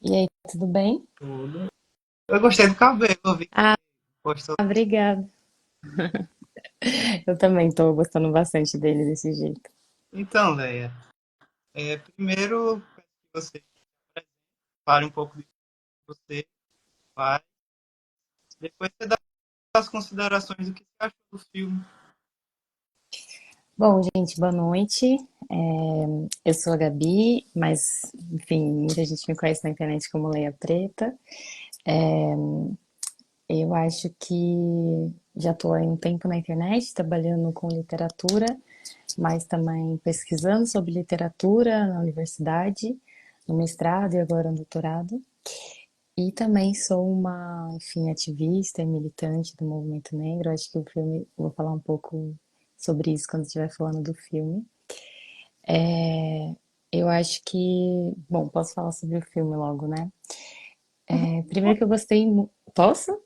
E aí, tudo bem? Tudo. Eu gostei do cabelo, eu vi que Ah, postou. obrigada. Eu também tô gostando bastante dele desse jeito. Então, Leia, primeiro peço que você fale um pouco do que você faz, depois você dá as considerações do que você achou do filme. Bom, gente, boa noite. Eu sou a Gabi, mas, enfim, muita gente me conhece na internet como Leia Preta. Eu acho que já estou há um tempo na internet trabalhando com literatura, mas também pesquisando sobre literatura na universidade, no mestrado e agora no doutorado. E também sou uma, enfim, ativista e militante do movimento negro. Acho que o filme, vou falar um pouco sobre isso quando estiver falando do filme. Eu acho que, bom, posso falar sobre o filme logo, né? Primeiro que eu gostei, posso?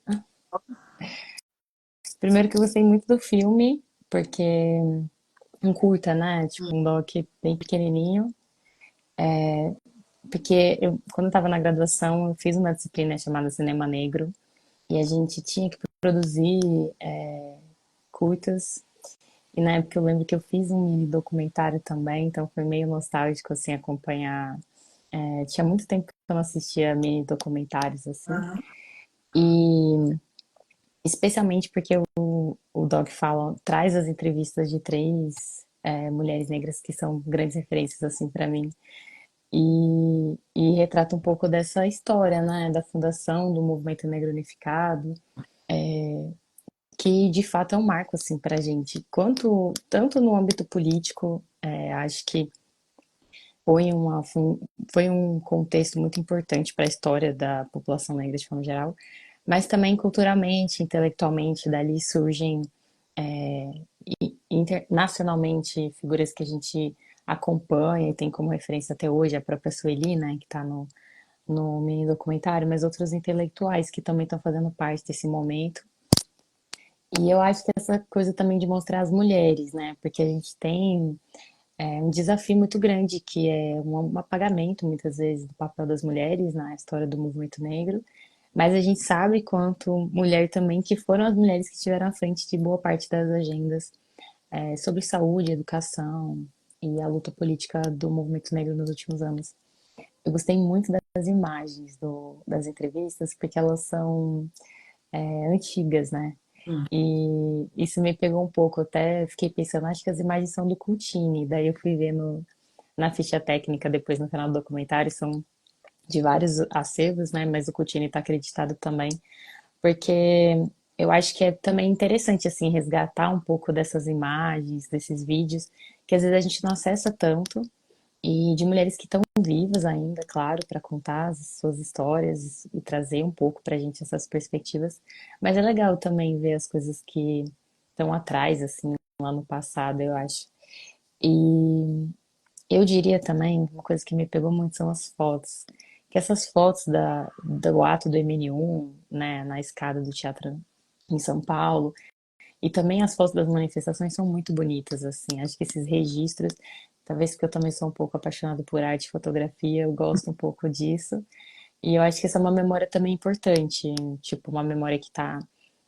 Primeiro que eu gostei muito do filme, porque um curta, né? Tipo um doc bem pequenininho. Porque eu, quando eu estava na graduação, eu fiz uma disciplina chamada Cinema Negro e a gente tinha que produzir curtas. E na época eu lembro que eu fiz um mini documentário também, então foi meio nostálgico assim acompanhar. Tinha muito tempo que eu não assistia mini documentários assim. E especialmente porque o Doc fala, traz as entrevistas de três mulheres negras que são grandes referências assim para mim. E retrata um pouco dessa história, né, da fundação do Movimento Negro Unificado, que de fato é um marco assim para a gente, quanto tanto no âmbito político, acho que foi, foi um contexto muito importante para a história da população negra de forma geral, mas também culturalmente, intelectualmente, dali surgem internacionalmente figuras que a gente acompanha e tem como referência até hoje, a própria Sueli, né, que está no mini documentário, mas outros intelectuais que também estão fazendo parte desse momento. E eu acho que essa coisa também de mostrar as mulheres, né, porque a gente tem um desafio muito grande, que é um apagamento, muitas vezes, do papel das mulheres na história do movimento negro. Mas a gente sabe quanto mulher também, que foram as mulheres que estiveram à frente de boa parte das agendas sobre saúde, educação e a luta política do movimento negro nos últimos anos. Eu gostei muito das imagens das entrevistas, porque elas são antigas, né? E isso me pegou um pouco. Eu até fiquei pensando, acho que as imagens são do Coutinho. Daí eu fui ver na ficha técnica, depois no final do documentário, são de vários acervos, né? Mas o Coutinho está acreditado também, porque eu acho que é também interessante, assim, resgatar um pouco dessas imagens, desses vídeos, que às vezes a gente não acessa tanto, e de mulheres que estão vivas ainda, claro, para contar as suas histórias e trazer um pouco para a gente essas perspectivas. Mas é legal também ver as coisas que estão atrás, assim, lá no passado, eu acho. E eu diria também, uma coisa que me pegou muito são as fotos. Que essas fotos do ato do MN1, né, na escada do teatro em São Paulo, e também as fotos das manifestações são muito bonitas, assim. Acho que esses registros, talvez porque eu também sou um pouco apaixonada por arte e fotografia, eu gosto um pouco disso. E eu acho que essa é uma memória também importante, tipo, uma memória que está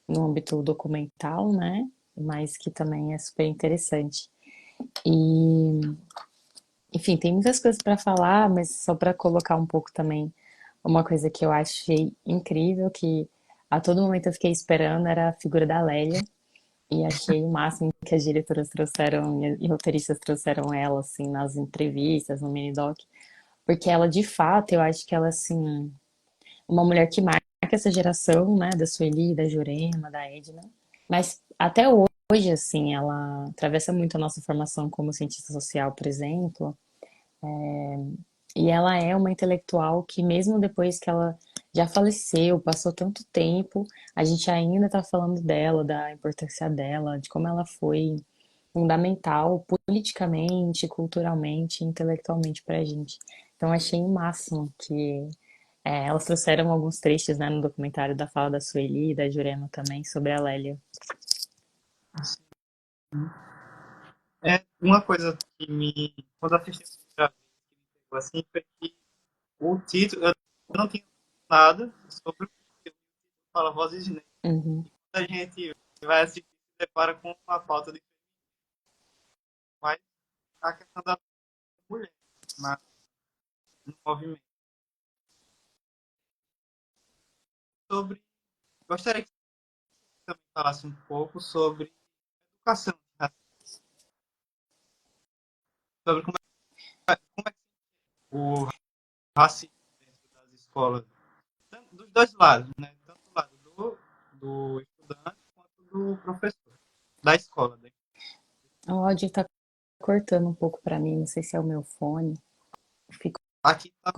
no âmbito documental, né? Mas que também é super interessante. E, enfim, tem muitas coisas para falar, mas só para colocar um pouco também, uma coisa que eu achei incrível, que a todo momento eu fiquei esperando, era a figura da Lélia. E achei o máximo que as diretoras trouxeram e roteiristas trouxeram ela, assim, nas entrevistas, no mini-doc. Porque ela, de fato, eu acho que ela, assim, uma mulher que marca essa geração, né, da Sueli, da Jurema, da Edna. Mas até hoje, assim, ela atravessa muito a nossa formação como cientista social, por exemplo. E ela é uma intelectual que, mesmo depois que ela já faleceu, passou tanto tempo, a gente ainda está falando dela, da importância dela, de como ela foi fundamental politicamente, culturalmente, intelectualmente para a gente. Então achei o máximo que elas trouxeram alguns trechos, né, no documentário da fala da Sueli e da Jurema também sobre a Lélia. Uma coisa quando assisti a primeira vez, que me pegou assim, foi que o título, eu não tinha nada sobre o que fala Vozes Negras. Uhum. A gente vai assistir se depara com uma pauta de mais a questão da mulher na, no movimento. Sobre, gostaria que você também falasse um pouco sobre educação, né? Sobre como é que o racismo dentro das escolas, dos dois lados, né? Tanto do lado do estudante quanto do professor, da escola. Né? O áudio tá cortando um pouco pra mim, não sei se é o meu fone. Ficou, Aqui tá,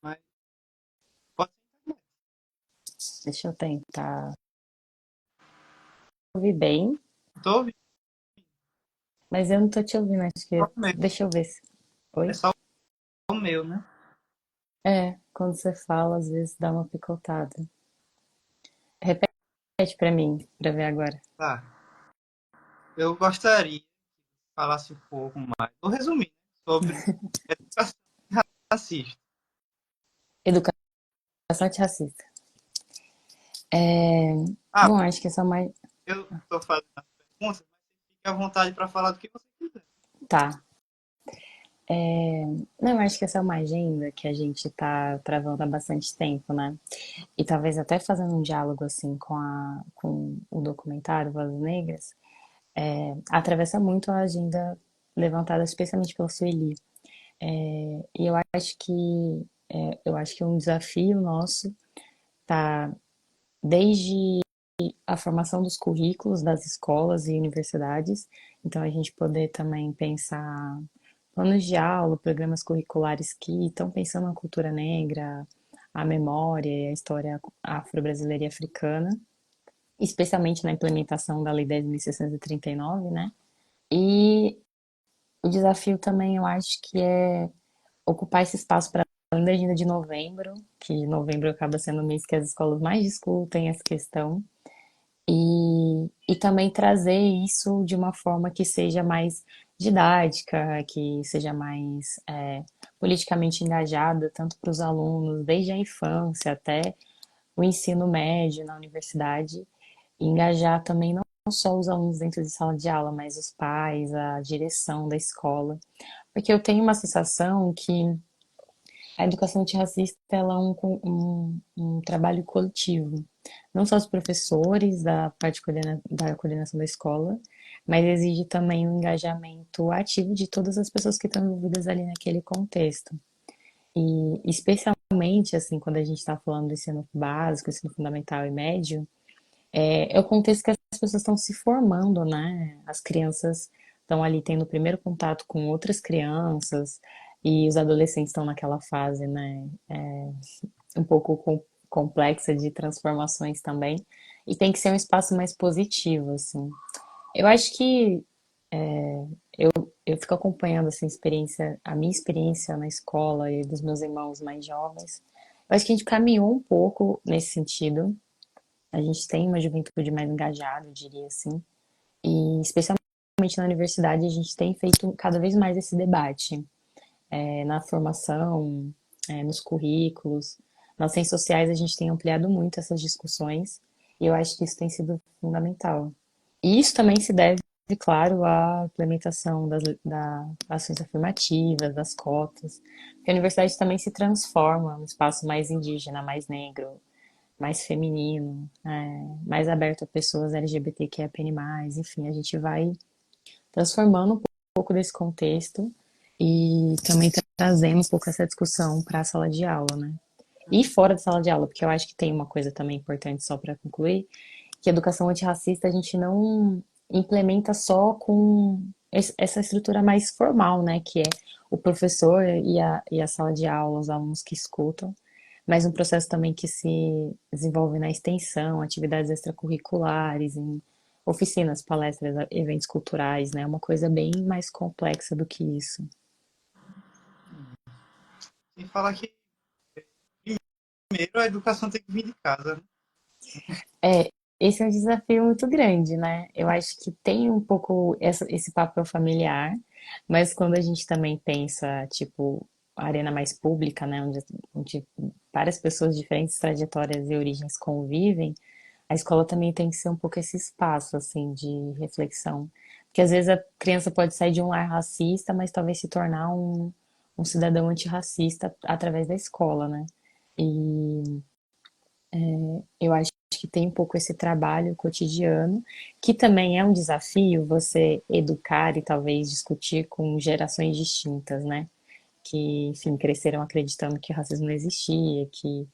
mas pode ser. deixa eu tentar ouvir bem, Estou ouvindo, mas eu não tô te ouvindo, acho que. só o meu. Deixa eu ver se. É Oi? só o meu, né? É, quando você fala, às vezes dá uma picotada. Repete pra mim, pra ver agora. Tá. Eu gostaria que falasse um pouco mais, vou resumir, né, sobre educação racista. Educação antirracista. É, Ah, bom, acho que é só mais. eu estou fazendo as perguntas, mas você fique à vontade para falar do que você quiser. Tá. Não, acho que essa é uma agenda que a gente tá travando há bastante tempo, né? E talvez até fazendo um diálogo assim com o documentário Vozes Negras, atravessa muito a agenda levantada especialmente pela Sueli. E eu acho que um desafio nosso tá desde a formação dos currículos das escolas e universidades, então a gente poder também pensar planos de aula, programas curriculares que estão pensando na cultura negra, a memória e a história afro-brasileira e africana, especialmente na implementação da Lei 10.639, né? E o desafio também, eu acho que é ocupar esse espaço para além da agenda de novembro, que novembro acaba sendo o mês que as escolas mais discutem essa questão, e também trazer isso de uma forma que seja mais didática, que seja mais politicamente engajada, tanto para os alunos, desde a infância até o ensino médio na universidade, e engajar também não só os alunos dentro de sala de aula, mas os pais, a direção da escola. Porque eu tenho uma sensação que a educação antirracista ela é um trabalho coletivo. Não só os professores da parte da coordenação da escola, mas exige também um engajamento ativo de todas as pessoas que estão envolvidas ali naquele contexto. E especialmente, assim, quando a gente está falando do ensino básico, ensino fundamental e médio, é o contexto que as pessoas estão se formando, né? As crianças estão ali tendo o primeiro contato com outras crianças e os adolescentes estão naquela fase, né? Um pouco complexa de transformações também. E tem que ser um espaço mais positivo, assim. Eu acho que eu fico acompanhando essa experiência, a minha experiência na escola e dos meus irmãos mais jovens. Eu acho que a gente caminhou um pouco nesse sentido. A gente tem uma juventude mais engajada, eu diria assim. E especialmente na universidade, a gente tem feito cada vez mais esse debate na formação, nos currículos. Nas ciências sociais, a gente tem ampliado muito essas discussões e eu acho que isso tem sido fundamental. E isso também se deve, claro, à implementação das ações afirmativas, das cotas, porque a universidade também se transforma num espaço mais indígena, mais negro, mais feminino, mais aberto a pessoas LGBTQIAPN+, enfim, a gente vai transformando um pouco desse contexto e também trazendo um pouco essa discussão para a sala de aula, né? E fora da sala de aula, porque eu acho que tem uma coisa também importante só para concluir, que a educação antirracista a gente não implementa só com essa estrutura mais formal, né? Que é o professor e a sala de aula, os alunos que escutam, mas um processo também que se desenvolve na extensão, atividades extracurriculares, em oficinas, palestras, eventos culturais, né? Uma coisa bem mais complexa do que isso. Sem falar que, primeiro, a educação tem que vir de casa. Né? É, esse é um desafio muito grande, né? Eu acho que tem um pouco esse papel familiar, mas quando a gente também pensa, tipo, a arena mais pública, né, onde várias pessoas de diferentes trajetórias e origens convivem, a escola também tem que ser um pouco esse espaço, assim, de reflexão. Porque às vezes a criança pode sair de um lar racista, mas talvez se tornar um cidadão antirracista através da escola, né? E eu acho que tem um pouco esse trabalho cotidiano, que também é um desafio você educar e talvez discutir com gerações distintas, né? Que, enfim, cresceram acreditando que o racismo não existia, que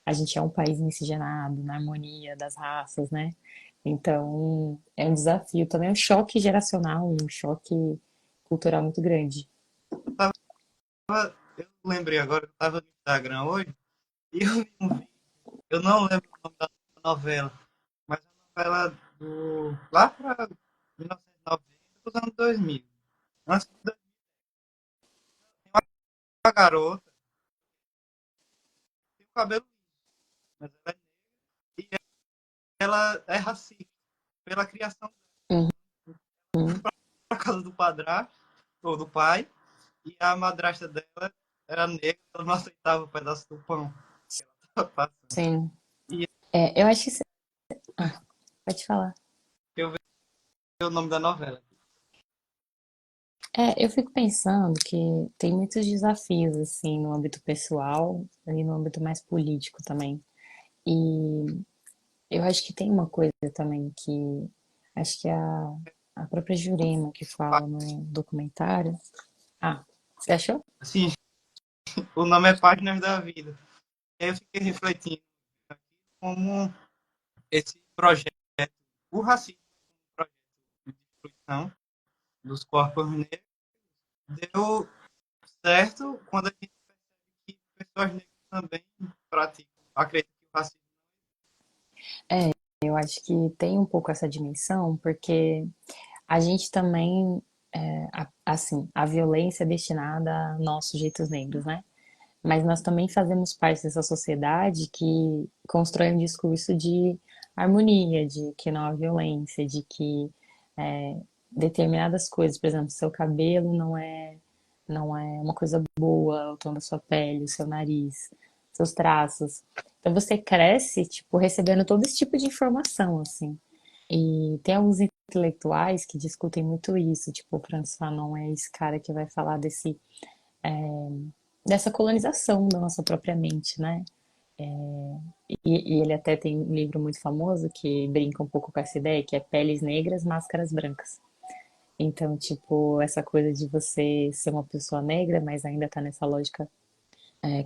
a gente é um país miscigenado, na harmonia das raças, né? Então, é um desafio, também é um choque geracional, um choque cultural muito grande. Eu lembrei agora, eu estava no Instagram hoje e eu vi um vídeo, eu não lembro o nome da novela, mas é uma novela lá para 1990, dos anos 2000. Antes de 2000, uma garota tem o cabelo liso, mas ela é negra e ela é racista pela criação Uhum. da casa do padrasto ou do pai, e a madrasta dela era negra, ela não aceitava o pedaço do pão que ela estava passando. Sim. E É, eu acho que. Ah, pode falar. eu vi o nome da novela. É, eu fico pensando que tem muitos desafios, assim, no âmbito pessoal e no âmbito mais político também. E eu acho que tem uma coisa também que acho que é a própria Jurema que fala no documentário. Ah, você achou? Assim, o nome é Páginas da Vida. E aí eu fiquei refletindo aqui como esse projeto, o racismo como projeto de destruição dos corpos negros, deu certo quando a gente percebe que pessoas negras também praticam, acreditam que o racismo. Eu acho que tem um pouco essa dimensão, porque a gente também, assim, a violência é destinada a nós, sujeitos negros, né? Mas nós também fazemos parte dessa sociedade que constrói um discurso de harmonia, de que não há violência, de que determinadas coisas, por exemplo, seu cabelo não é uma coisa boa, o tom da sua pele, o seu nariz, seus traços. Então você cresce, tipo, recebendo todo esse tipo de informação, assim. E tem alguns intelectuais que discutem muito isso, tipo, o Francis Fanon é esse cara que vai falar dessa colonização da nossa própria mente, né? E ele até tem um livro muito famoso que brinca um pouco com essa ideia, que é Peles Negras, Máscaras Brancas. Então, tipo, essa coisa de você ser uma pessoa negra, mas ainda tá nessa lógica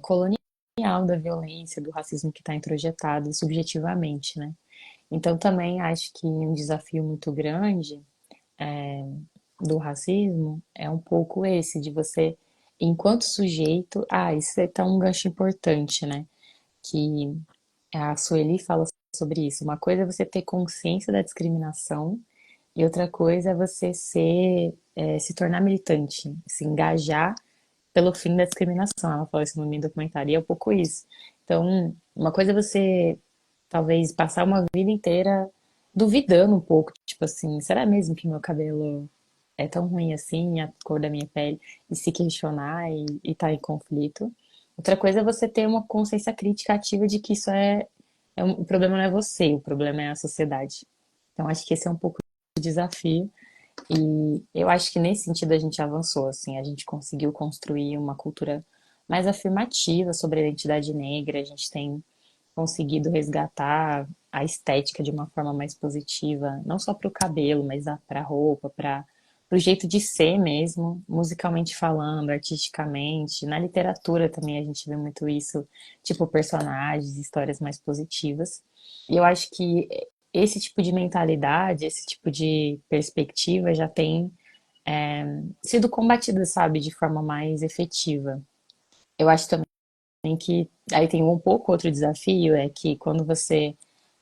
colonial da violência, do racismo que está introjetado subjetivamente, né? Então, também acho que um desafio muito grande do racismo é um pouco esse, de você, enquanto sujeito, isso é tão um gancho importante, né? Que a Sueli fala sobre isso. Uma coisa é você ter consciência da discriminação e outra coisa é você se tornar militante, se engajar pelo fim da discriminação. Ela fala isso no meu documentário, e é um pouco isso. Então, uma coisa é você talvez passar uma vida inteira duvidando um pouco, tipo assim, será mesmo que meu cabelo é tão ruim assim, a cor da minha pele, e se questionar e tá em conflito. Outra coisa é você ter uma consciência crítica ativa de que o problema não é você, o problema é a sociedade. Então, acho que esse é um pouco o desafio. E eu acho que nesse sentido a gente avançou, assim, a gente conseguiu construir uma cultura mais afirmativa sobre a identidade negra, a gente tem conseguido resgatar a estética de uma forma mais positiva, não só para o cabelo, mas para a roupa, para o jeito de ser mesmo, musicalmente falando, artisticamente. Na literatura também a gente vê muito isso, tipo personagens, histórias mais positivas. E eu acho que esse tipo de mentalidade, esse tipo de perspectiva já tem sido combatida, sabe, de forma mais efetiva. Eu acho também que aí tem um pouco outro desafio, é que quando você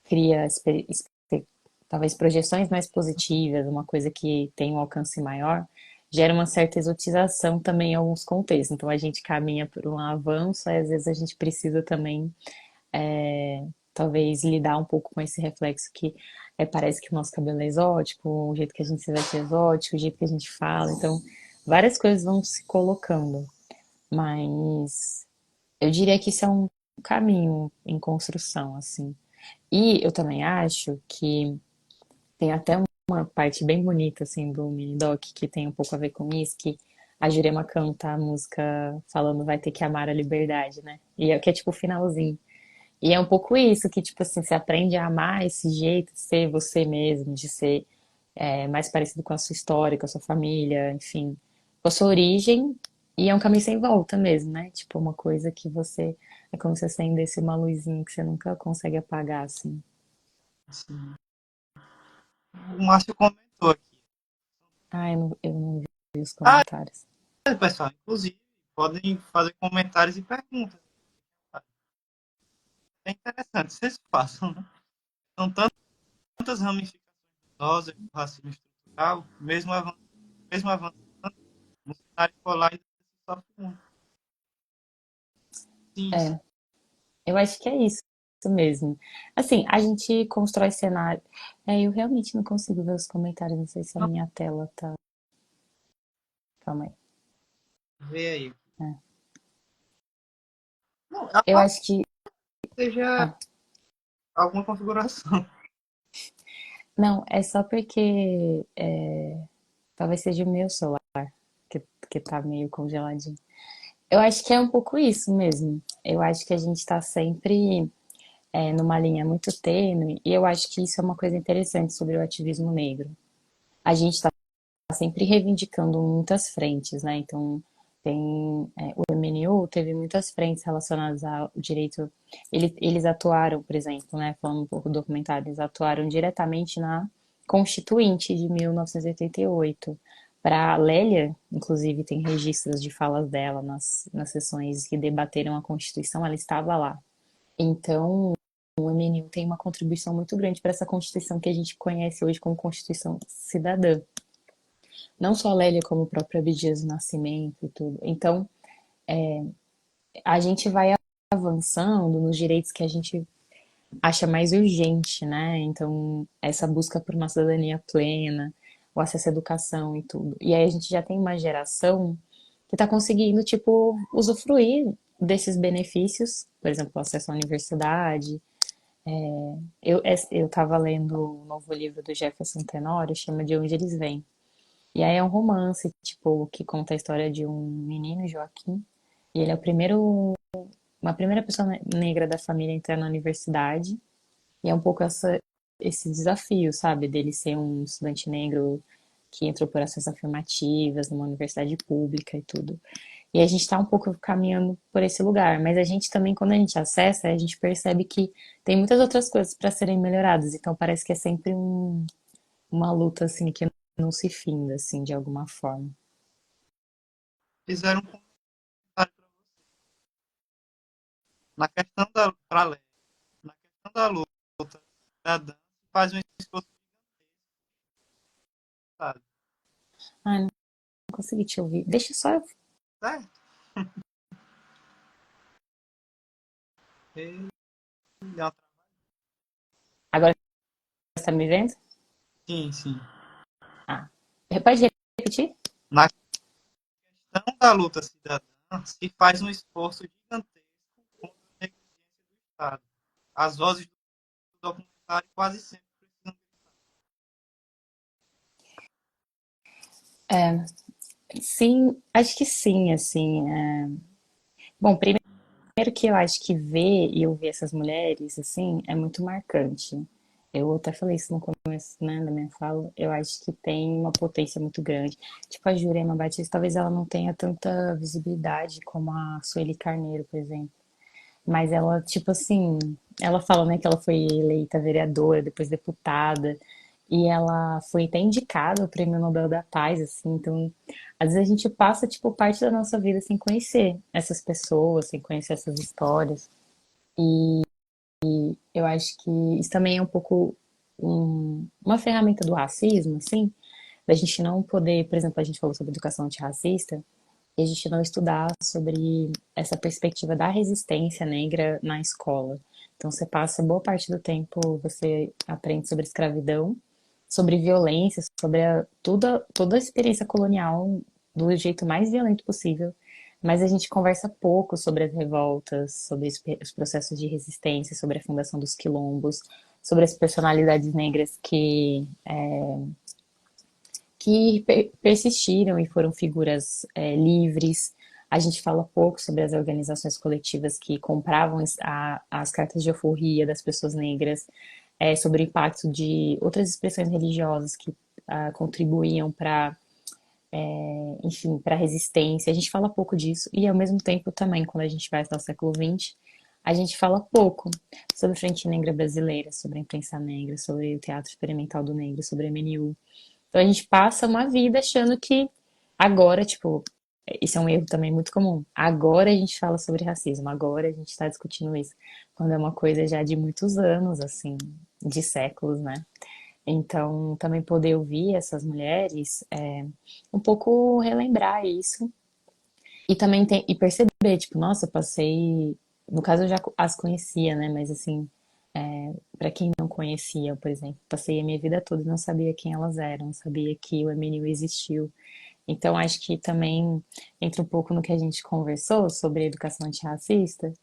cria talvez projeções mais positivas, uma coisa que tem um alcance maior, gera uma certa exotização também em alguns contextos. Então a gente caminha por um avanço, aí às vezes a gente precisa também talvez lidar um pouco com esse reflexo que parece que o nosso cabelo é exótico, o jeito que a gente se veste é exótico, o jeito que a gente fala. Então, várias coisas vão se colocando. Mas eu diria que isso é um caminho em construção, assim. E eu também acho que tem até uma parte bem bonita, assim, do mini doc que tem um pouco a ver com isso, que a Jurema canta a música falando vai ter que amar a liberdade, né? E é que é tipo o finalzinho. E é um pouco isso, que tipo assim, você aprende a amar esse jeito de ser você mesmo, de ser mais parecido com a sua história, com a sua família, enfim, com a sua origem, e é um caminho sem volta mesmo, né? Tipo, uma coisa que você. É como se você acendesse uma luzinha que você nunca consegue apagar, assim. Assim, o Márcio comentou aqui. Ah, eu não vi os Ah, comentários. pessoal, inclusive, podem fazer comentários e perguntas. É interessante, vocês façam, né? São tantas ramificações idosas do racismo estrutural, mesmo avançando no cenário escolar ainda se sofre muito. Sim, sim. É, eu acho que é isso mesmo. Assim, a gente constrói cenário. Eu realmente não consigo ver os comentários, não sei se a Não, minha tela tá. Calma aí. vê aí. É. Não, Eu aposto acho que. que seja Ah, alguma configuração. não, é só porque talvez seja o meu celular que, que tá meio congeladinho. Eu acho que é um pouco isso mesmo. Eu acho que a gente tá sempre numa linha muito tênue, e eu acho que isso é uma coisa interessante sobre o ativismo negro. A gente está sempre reivindicando muitas frentes, né? Então, o MNU teve muitas frentes relacionadas ao direito. Eles atuaram, por exemplo, né? Falando um pouco do documentário, eles atuaram diretamente na Constituinte de 1988. Para a Lélia, inclusive, tem registros de falas dela nas sessões que debateram a Constituição, ela estava lá. Então, o MNU tem uma contribuição muito grande para essa Constituição que a gente conhece hoje como Constituição Cidadã. Não só a Lélia, como o próprio Abdias do Nascimento e tudo. Então, a gente vai avançando nos direitos que a gente acha mais urgente, né? Então, essa busca por uma cidadania plena, o acesso à educação e tudo. E aí a gente já tem uma geração que está conseguindo, tipo, usufruir desses benefícios, por exemplo, o acesso à universidade. Eu estava lendo o novo livro do Jefferson Tenório, chama De Onde Eles Vêm. E aí é um romance, tipo, que conta a história de um menino, Joaquim, e ele é uma primeira pessoa negra da família a entrar na universidade, e é um pouco esse desafio, sabe, dele ser um estudante negro que entrou por ações afirmativas numa universidade pública e tudo. E a gente está um pouco caminhando por esse lugar, mas a gente também, quando a gente acessa, a gente percebe que tem muitas outras coisas para serem melhoradas, então parece que é sempre uma luta, assim, que não se finda, assim, de alguma forma. Fizeram um comentário para você. Na questão da pra lei, na questão da luta da dança, faz um esforço sabe? Ai, não consegui te ouvir. Deixa só eu. Certo? E, ó, Agora você tá me vendo? sim, sim. Ah. Pode repetir? Na questão da luta cidadã, se faz um esforço gigantesco contra a negligência do Estado. As vozes do documentário quase sempre precisam. Sim, acho que sim, assim. Bom, primeiro que eu acho que ver e ouvir essas mulheres, assim, é muito marcante. Eu até falei isso no começo, né, da minha fala. Eu acho que tem uma potência muito grande. Tipo, a Jurema Batista, talvez ela não tenha tanta visibilidade como a Sueli Carneiro, por exemplo. Mas ela, tipo assim, ela fala, né, que ela foi eleita vereadora, depois deputada, e ela foi até indicada ao Prêmio Nobel da Paz, assim, então, às vezes a gente passa, tipo, parte da nossa vida sem conhecer essas pessoas, sem conhecer essas histórias. Eu acho que isso também é um pouco uma ferramenta do racismo, assim, da gente não poder, por exemplo, a gente falou sobre educação antirracista, e a gente não estudar sobre essa perspectiva da resistência negra na escola. Então, você passa boa parte do tempo, você aprende sobre escravidão, sobre violência, sobre toda a experiência colonial do jeito mais violento possível. mas a gente conversa pouco sobre as revoltas, sobre os processos de resistência, sobre a fundação dos quilombos, sobre as personalidades negras que persistiram e foram figuras livres. A gente fala pouco sobre as organizações coletivas que compravam as cartas de alforria das pessoas negras, sobre o impacto de outras expressões religiosas que contribuíam para, enfim, para a resistência. A gente fala pouco disso e, ao mesmo tempo, também, quando a gente vai ao século XX, a gente fala pouco sobre a Frente Negra Brasileira, sobre a imprensa negra, sobre o Teatro Experimental do Negro, sobre a MNU. Então a gente passa uma vida achando que agora, tipo, isso é um erro também muito comum. Agora a gente fala sobre racismo, agora a gente está discutindo isso, quando é uma coisa já de muitos anos, assim, de séculos, né? Então, também poder ouvir essas mulheres, um pouco relembrar isso e também e perceber, tipo, nossa, eu passei. No caso, eu já as conhecia, né? Mas assim, para quem não conhecia, por exemplo, passei a minha vida toda e não sabia quem elas eram, não sabia que o MNU existiu. Então, acho que também entra um pouco no que a gente conversou sobre educação antirracista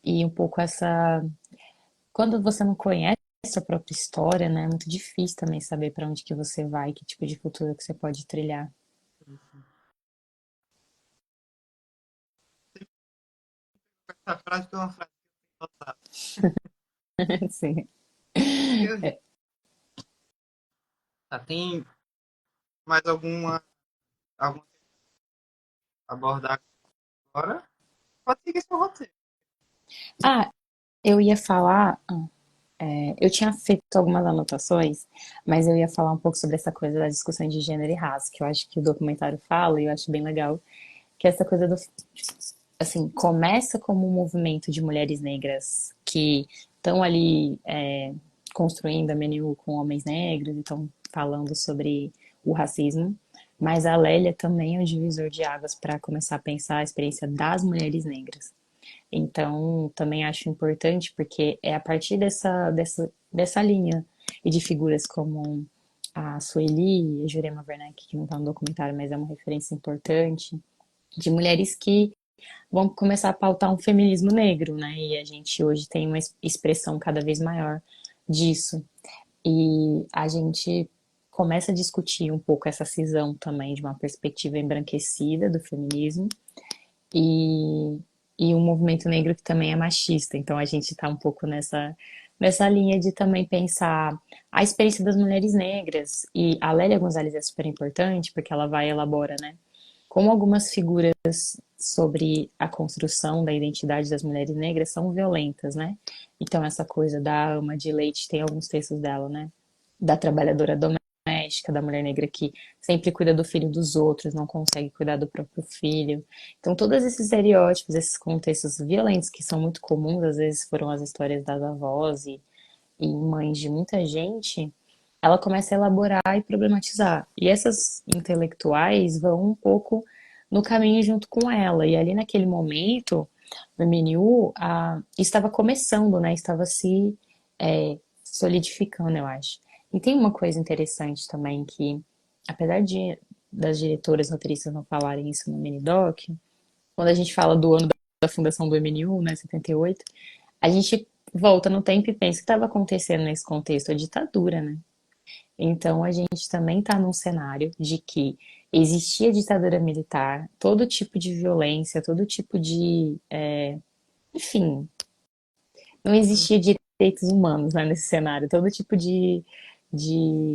e um pouco essa. Quando você não conhece a própria história, né? É muito difícil também saber para onde que você vai, que tipo de futuro que você pode trilhar. Essa frase foi uma frase que eu tenho notado. Sim. Tá, tem mais alguma abordar agora? Pode seguir seu roteiro. Ah, eu ia falar. Eu tinha feito algumas anotações, mas eu ia falar um pouco sobre essa coisa da discussão de gênero e raça, que eu acho que o documentário fala e eu acho bem legal, que é essa coisa do, assim, começa como um movimento de mulheres negras que estão ali construindo a MNU com homens negros, então falando sobre o racismo, mas a Lélia também é um divisor de águas para começar a pensar a experiência das mulheres negras. Então, também acho importante porque é a partir dessa linha e de figuras como a Sueli e a Jurema Werneck, que não está no documentário, mas é uma referência importante, de mulheres que vão começar a pautar um feminismo negro, né? E a gente hoje tem uma expressão cada vez maior disso. E a gente começa a discutir um pouco essa cisão também de uma perspectiva embranquecida do feminismo e, e um movimento negro que também é machista. Então a gente está um pouco nessa linha de também pensar a experiência das mulheres negras. E a Lélia Gonzalez é super importante porque ela vai elabora, né? Como algumas figuras sobre a construção da identidade das mulheres negras são violentas, né? Então essa coisa da ama de leite tem alguns textos dela, né? Da trabalhadora doméstica, da mulher negra que sempre cuida do filho dos outros, não consegue cuidar do próprio filho. Então, todos esses estereótipos, esses contextos violentos que são muito comuns, às vezes foram as histórias das avós e mães de muita gente, ela começa a elaborar e problematizar. E essas intelectuais vão um pouco no caminho junto com ela. E ali naquele momento, no MNU, estava começando, né? Estava se solidificando, eu acho. E tem uma coisa interessante também que, apesar das diretoras roteiristas não falarem isso no Minidoc, quando a gente fala do ano da fundação do MNU, né, 78, a gente volta no tempo e pensa o que estava acontecendo nesse contexto, a ditadura, né? Então a gente também está num cenário de que existia ditadura militar, todo tipo de violência, todo tipo de, enfim, não existia direitos humanos, né, nesse cenário. Todo tipo de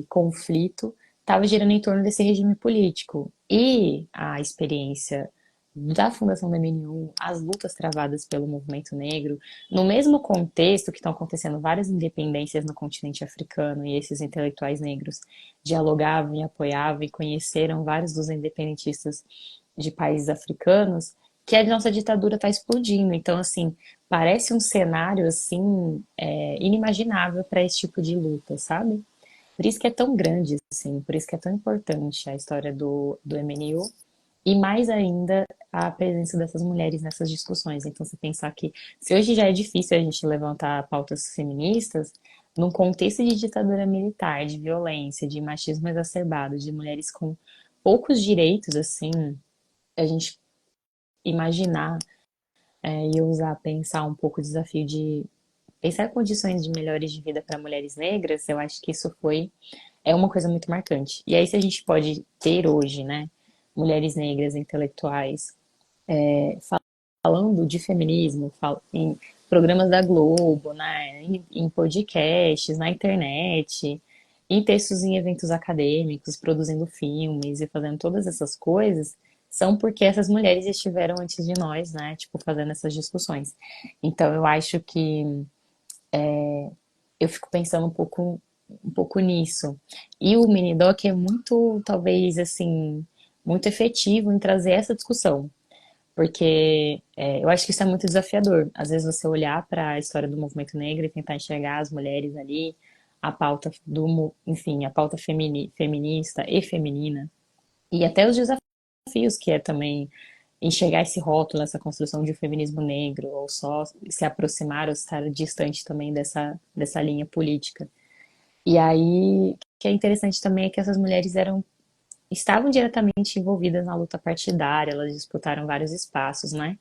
conflito estava girando em torno desse regime político. E a experiência da fundação da MNU, as lutas travadas pelo movimento negro, no mesmo contexto que estão acontecendo várias independências no continente africano e esses intelectuais negros dialogavam e apoiavam e conheceram vários dos independentistas de países africanos, que a nossa ditadura está explodindo. Então, assim, parece um cenário assim inimaginável para esse tipo de luta, sabe? Por isso que é tão grande, assim, por isso que é tão importante a história do MNU e mais ainda a presença dessas mulheres nessas discussões. Então, você pensar que se hoje já é difícil a gente levantar pautas feministas, num contexto de ditadura militar, de violência, de machismo exacerbado, de mulheres com poucos direitos, assim, a gente imaginar e ousar pensar um pouco o desafio de pensar condições de melhores de vida para mulheres negras, eu acho que isso é uma coisa muito marcante. E aí, se a gente pode ter hoje, né, mulheres negras intelectuais falando de feminismo, em programas da Globo, né, em podcasts, na internet, em textos em eventos acadêmicos, produzindo filmes e fazendo todas essas coisas, são porque essas mulheres estiveram antes de nós, né, tipo, fazendo essas discussões. Então, eu acho que eu fico pensando um pouco nisso. E o mini-doc é muito, talvez, assim, muito efetivo em trazer essa discussão. Porque eu acho que isso é muito desafiador. Às vezes você olhar para a história do movimento negro e tentar enxergar as mulheres ali, a pauta enfim, a pauta feminista e feminina, e até os desafios que é também enxergar esse rótulo, essa construção de um feminismo negro, ou só se aproximar ou estar distante também dessa linha política. E aí, o que é interessante também é que essas mulheres estavam diretamente envolvidas na luta partidária, elas disputaram vários espaços, né?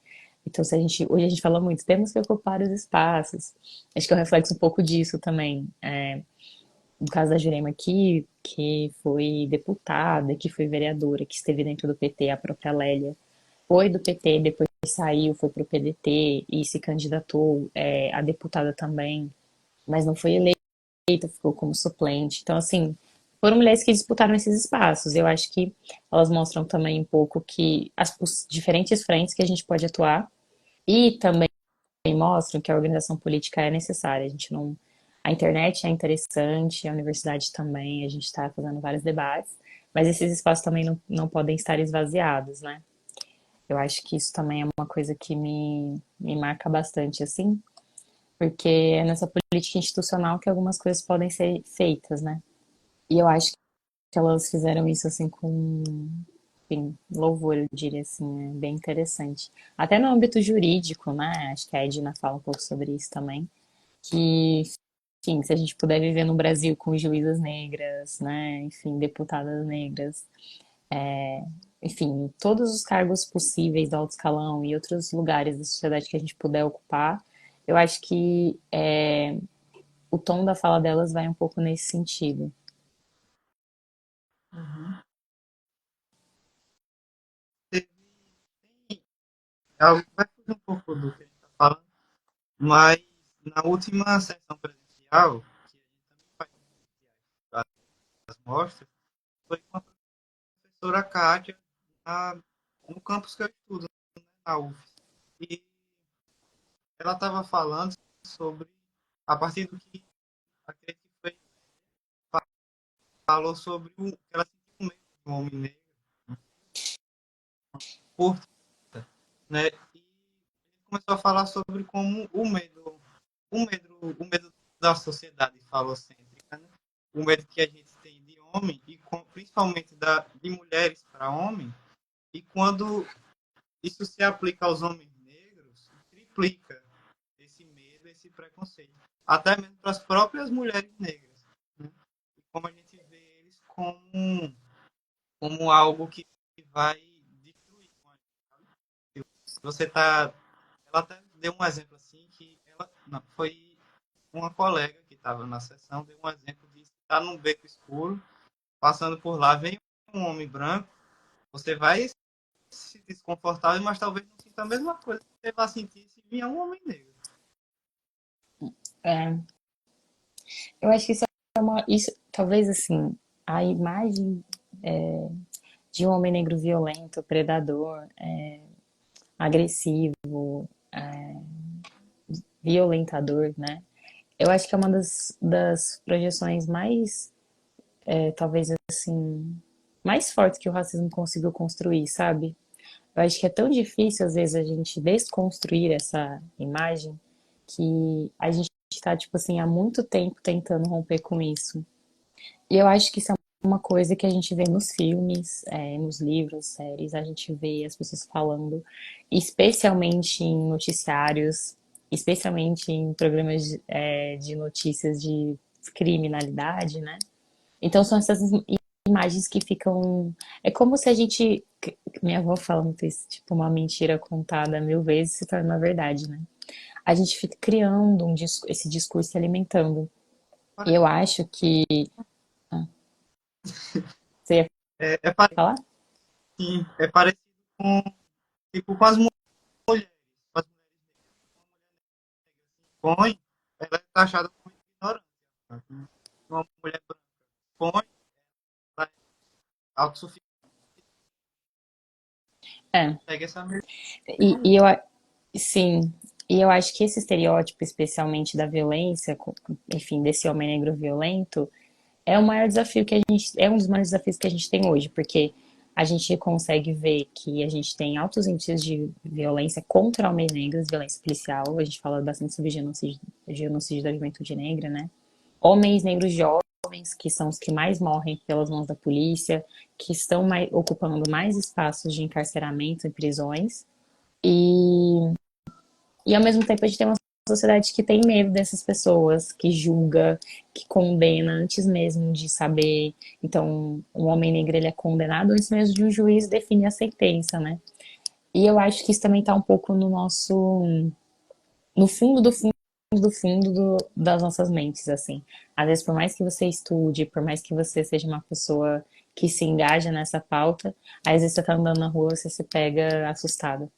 Então, hoje a gente fala muito, temos que ocupar os espaços. Acho que é um reflexo um pouco disso também. No caso da Jurema aqui, que foi deputada, que foi vereadora, que esteve dentro do PT, a própria Lélia, foi do PT, depois saiu, foi pro PDT e se candidatou a deputada também, mas não foi eleita, ficou como suplente. Então, assim, foram mulheres que disputaram esses espaços. Eu acho que elas mostram também um pouco que as diferentes frentes que a gente pode atuar e também mostram que a organização política é necessária. A gente não, a internet é interessante, a universidade também, a gente está fazendo vários debates, mas esses espaços também não podem estar esvaziados, né? Eu acho que isso também é uma coisa que me marca bastante, assim, porque é nessa política institucional que algumas coisas podem ser feitas, né? E eu acho que elas fizeram isso assim com, enfim, louvor, eu diria assim, é bem interessante. Até no âmbito jurídico, né? Acho que a Edna fala um pouco sobre isso também, que, enfim, se a gente puder viver no Brasil com juízas negras, né? Enfim, deputadas negras, enfim, todos os cargos possíveis do alto escalão e outros lugares da sociedade que a gente puder ocupar, eu acho que o tom da fala delas vai um pouco nesse sentido. Uhum. Teve algo que vai fugir um pouco do que a gente está falando, mas na última sessão presencial, que a gente também faz as mostras, foi com a professora Kátia na, no campus que eu estudo, na UFES. E ela estava falando sobre, a partir do que acredito que foi, falou sobre o que ela sentiu medo de um homem negro, por, né? E começou a falar sobre como o medo da sociedade falocêntrica, né? O medo que a gente tem de homem e principalmente de mulheres para homem, e quando isso se aplica aos homens negros, triplica esse medo, esse preconceito, até mesmo para as próprias mulheres negras, né? E como a gente vê eles como algo que vai destruir. Você tá, ela até deu um exemplo assim que ela não, foi uma colega que estava na sessão deu um exemplo de estar num beco escuro, passando por lá, vem um homem branco, você vai se desconfortável, mas talvez não sinta a mesma coisa que você vai sentir se vier um homem negro. É, eu acho que isso, talvez assim, a imagem de um homem negro violento, predador, agressivo, violentador, né? Eu acho que é uma das projeções mais, talvez assim, mais fortes que o racismo conseguiu construir, sabe? Eu acho que é tão difícil, às vezes, a gente desconstruir essa imagem que a gente está, tipo assim, há muito tempo tentando romper com isso. E eu acho que isso é uma coisa que a gente vê nos filmes, nos livros, séries, a gente vê as pessoas falando, especialmente em noticiários, especialmente em programas de notícias de criminalidade, né? Então são essas imagens que ficam. É como se a gente. Minha avó fala muito isso, tipo, uma mentira contada 1000 vezes se torna uma verdade, né? A gente fica criando esse discurso e alimentando. E eu acho que. Ah, você ia É, falar? é parecido com, tipo, com as mulheres. Com as mulheres ela é taxada como ignorante. Uma mulher branca põe, ela é autossuficiente, É. segue essa mesma E sim. E eu acho que esse estereótipo, especialmente da violência, enfim, desse homem negro violento, é o maior desafio que a gente, é um dos maiores desafios que a gente tem hoje, porque a gente consegue ver que a gente tem altos índices de violência contra homens negros, violência policial, a gente fala bastante sobre genocídio da juventude negra, né? Homens negros jovens, que são os que mais morrem pelas mãos da polícia, que estão ocupando mais espaços de encarceramento em prisões, e ao mesmo tempo a gente tem uma sociedade que tem medo dessas pessoas, que julga, que condena antes mesmo de saber. Então, um homem negro ele é condenado antes mesmo de um juiz definir a sentença, né? E eu acho que isso também está um pouco no nosso, no fundo do fundo das nossas mentes, assim. Às vezes, por mais que você estude, por mais que você seja uma pessoa que se engaja nessa pauta, às vezes você tá andando na rua, você se pega assustado.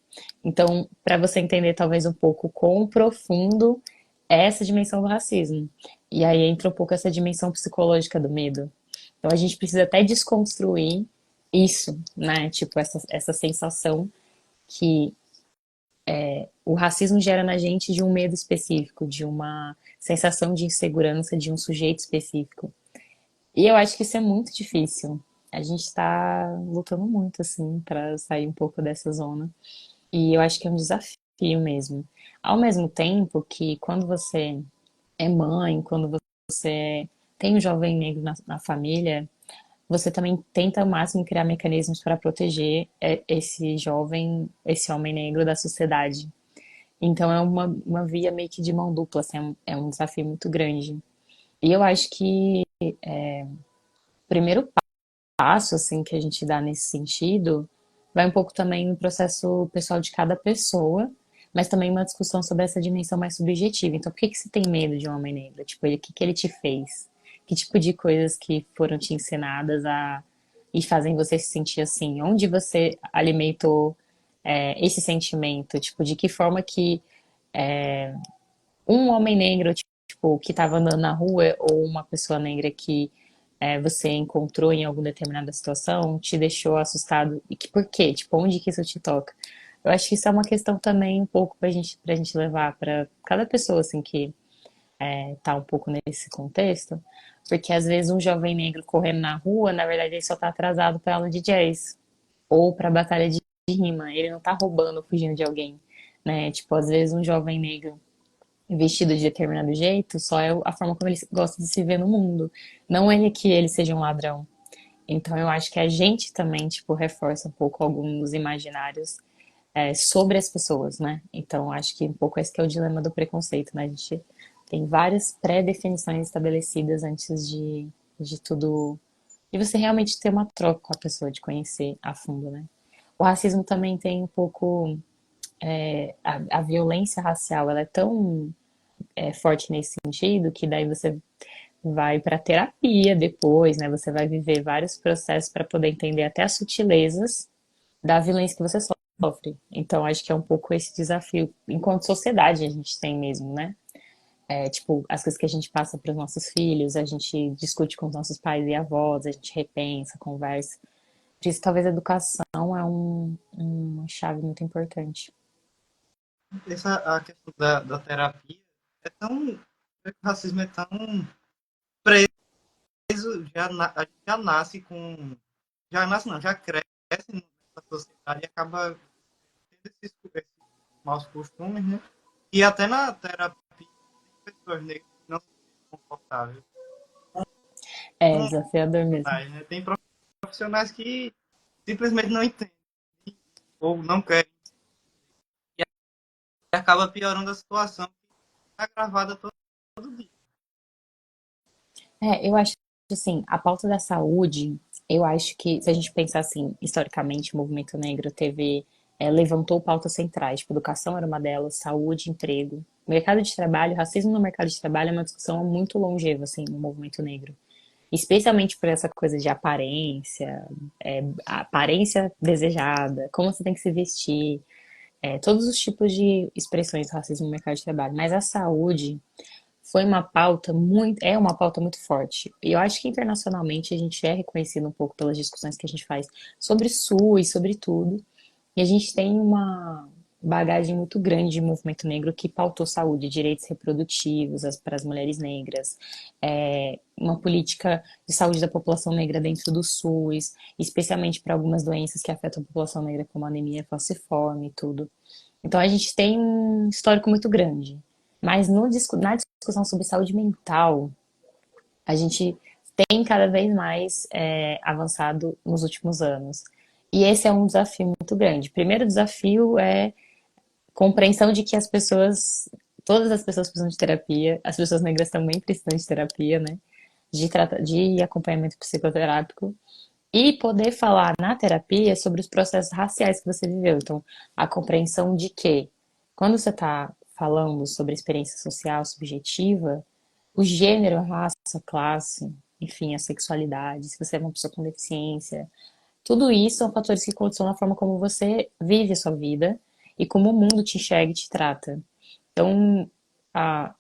Então, para você entender talvez um pouco quão profundo é essa dimensão do racismo. E aí entra um pouco essa dimensão psicológica do medo. Então a gente precisa até desconstruir isso, né? Tipo, essa sensação que o racismo gera na gente de um medo específico, de uma sensação de insegurança de um sujeito específico. E eu acho que isso é muito difícil. A gente está lutando muito, assim, para sair um pouco dessa zona. E eu acho que é um desafio mesmo. Ao mesmo tempo que quando você é mãe, quando você tem um jovem negro na família, você também tenta ao máximo criar mecanismos para proteger esse jovem, esse homem negro da sociedade. Então é uma via meio que de mão dupla, assim, é um desafio muito grande. E eu acho que o primeiro passo assim que a gente dá nesse sentido vai um pouco também no processo pessoal de cada pessoa, mas também uma discussão sobre essa dimensão mais subjetiva. Então, por que que você tem medo de um homem negro? Tipo, o que que ele te fez? Que tipo de coisas que foram te ensinadas a e fazem você se sentir assim? Onde você alimentou esse sentimento? Tipo, de que forma que um homem negro, tipo, que estava andando na rua, ou uma pessoa negra que você encontrou em alguma determinada situação, te deixou assustado? E que por quê? Tipo, onde que isso te toca? Eu acho que isso é uma questão também um pouco pra gente levar para cada pessoa, assim, que tá um pouco nesse contexto. Porque às vezes um jovem negro correndo na rua, na verdade ele só tá atrasado pra aula de jazz. Ou pra batalha de rima. Ele não tá roubando ou fugindo de alguém, né? Tipo, às vezes um jovem negro vestido de determinado jeito, só é a forma como ele gosta de se ver no mundo. Não é que ele seja um ladrão. Então eu acho que a gente também, tipo, reforça um pouco alguns imaginários sobre as pessoas, né? Então acho que um pouco esse que é o dilema do preconceito, né? A gente tem várias pré-definições estabelecidas antes de tudo. E você realmente ter uma troca com a pessoa, de conhecer a fundo, né? O racismo também tem um pouco. A violência racial, ela é tão forte nesse sentido que daí você vai para terapia depois, né? Você vai viver vários processos para poder entender até as sutilezas da violência que você sofre. Então, acho que é um pouco esse desafio, enquanto sociedade a gente tem mesmo, né? Tipo, as coisas que a gente passa para os nossos filhos, a gente discute com os nossos pais e avós, a gente repensa, conversa. Por isso, talvez a educação é uma chave muito importante. a questão da terapia é tão. O racismo é tão preso, a gente já nasce com. Já nasce não, já cresce nessa sociedade e acaba tendo esses maus costumes, né? E até na terapia tem pessoas negras que não se sentem confortáveis. É desafiador mesmo. Né? Tem profissionais que simplesmente não entendem ou não querem e acaba piorando a situação que está gravada todo dia. Eu acho assim, a pauta da saúde, Eu acho que, se a gente pensar assim, historicamente, o movimento negro levantou pautas centrais, tipo, educação era uma delas, saúde, emprego. Mercado de trabalho, racismo no mercado de trabalho é uma discussão muito longeva, assim, no movimento negro. Especialmente por essa coisa de aparência, aparência desejada, como você tem que se vestir, todos os tipos de expressões do racismo no mercado de trabalho. Mas a saúde é uma pauta muito forte. E eu acho que internacionalmente a gente é reconhecido um pouco pelas discussões que a gente faz sobre SUS, sobre tudo. E a gente tem uma bagagem muito grande de movimento negro que pautou saúde, direitos reprodutivos para as mulheres negras, uma política de saúde da população negra dentro do SUS, especialmente para algumas doenças que afetam a população negra, como anemia falciforme e tudo. Então a gente tem um histórico muito grande. Mas na discussão sobre saúde mental, a gente tem cada vez mais avançado nos últimos anos. E esse é um desafio muito grande. O primeiro desafio é compreensão de que todas as pessoas precisam de terapia, as pessoas negras também precisam de terapia, né? De acompanhamento psicoterápico. E poder falar na terapia sobre os processos raciais que você viveu. Então, a compreensão de que, quando você está falando sobre experiência social subjetiva, o gênero, a raça, a classe, enfim, a sexualidade, se você é uma pessoa com deficiência, tudo isso são fatores que condicionam a forma como você vive a sua vida e como o mundo te enxerga e te trata. Então, a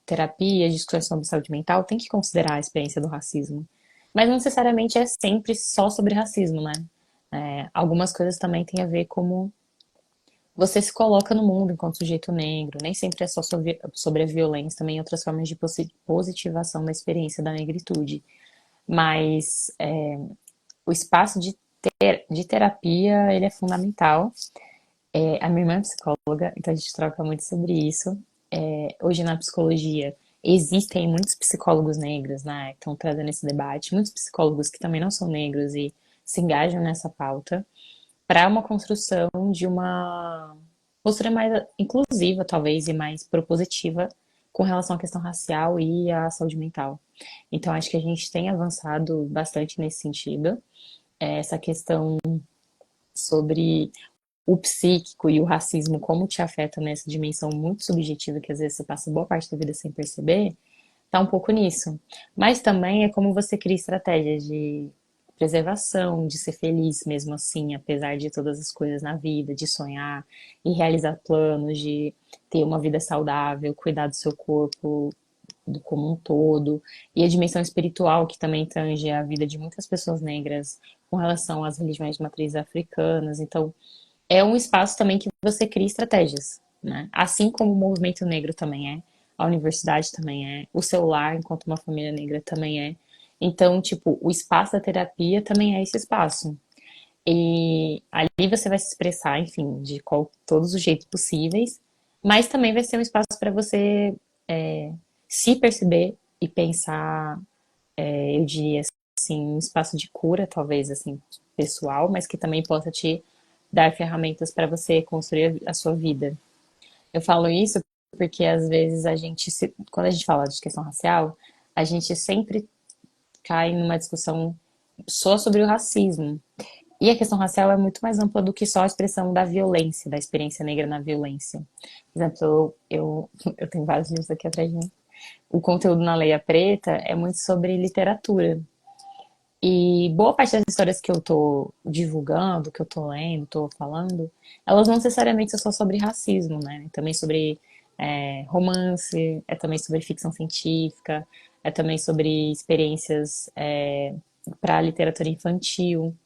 terapia, a discussão sobre saúde mental tem que considerar a experiência do racismo. Mas não necessariamente é sempre só sobre racismo, né? Algumas coisas também têm a ver como você se coloca no mundo enquanto sujeito negro. Nem sempre é só sobre a violência, também outras formas de positivação da experiência da negritude. Mas o espaço de terapia, ele é fundamental. A minha irmã é psicóloga, então a gente troca muito sobre isso. Hoje na psicologia existem muitos psicólogos negros, né, que estão trazendo esse debate, muitos psicólogos que também não são negros e se engajam nessa pauta para uma construção de uma postura mais inclusiva, talvez, e mais propositiva com relação à questão racial e à saúde mental. Então, acho que a gente tem avançado bastante nesse sentido. Essa questão sobre o psíquico e o racismo, como te afeta nessa dimensão muito subjetiva que às vezes você passa boa parte da vida sem perceber, tá um pouco nisso. Mas também é como você cria estratégias de preservação, de ser feliz mesmo assim, apesar de todas as coisas na vida, de sonhar e realizar planos, de ter uma vida saudável, cuidar do seu corpo como um todo, e a dimensão espiritual que também tange a vida de muitas pessoas negras com relação às religiões de matriz africanas. Então, é um espaço também que você cria estratégias, né? Assim como o movimento negro também a universidade também o seu lar enquanto uma família negra também é. Então, tipo, o espaço da terapia também é esse espaço. E ali você vai se expressar, enfim, todos os jeitos possíveis, mas também vai ser um espaço para você se perceber e pensar, eu diria assim, um espaço de cura, talvez assim, pessoal, mas que também possa te dar ferramentas para você construir a sua vida. Eu falo isso porque às vezes quando a gente fala de questão racial, a gente sempre cai numa discussão só sobre o racismo. E a questão racial é muito mais ampla do que só a expressão da violência, da experiência negra na violência. Por exemplo, eu tenho vários livros aqui atrás de mim. O conteúdo na Leia Preta é muito sobre literatura. E boa parte das histórias que eu tô divulgando, que eu tô lendo, tô falando, elas não necessariamente são só sobre racismo, né? Também sobre romance, é também sobre ficção científica, é também sobre experiências para literatura infantil.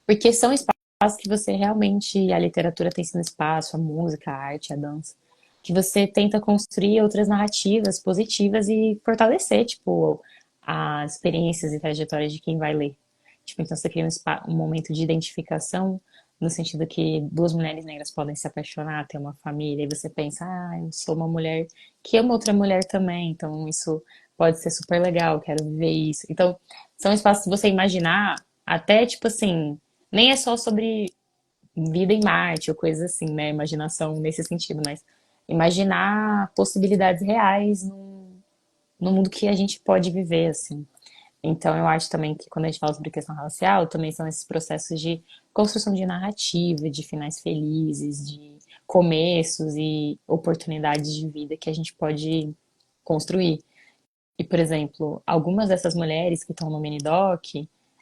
Porque são espaços que você realmente, a literatura tem sido espaço, a música, a arte, a dança, que você tenta construir outras narrativas positivas e fortalecer, tipo, as experiências e trajetórias de quem vai ler. Tipo, então você cria um momento de identificação, no sentido que duas mulheres negras podem se apaixonar, ter uma família, e você pensa, eu sou uma mulher que ama outra mulher também, então isso pode ser super legal, quero viver isso. Então, são espaços que você imaginar, até tipo assim, nem é só sobre vida em Marte ou coisas assim, né? Imaginação nesse sentido, mas imaginar possibilidades reais no mundo que a gente pode viver, assim. Então, eu acho também que quando a gente fala sobre questão racial, também são esses processos de construção de narrativa, de finais felizes, de começos e oportunidades de vida que a gente pode construir. E, por exemplo, algumas dessas mulheres que estão no mini-doc,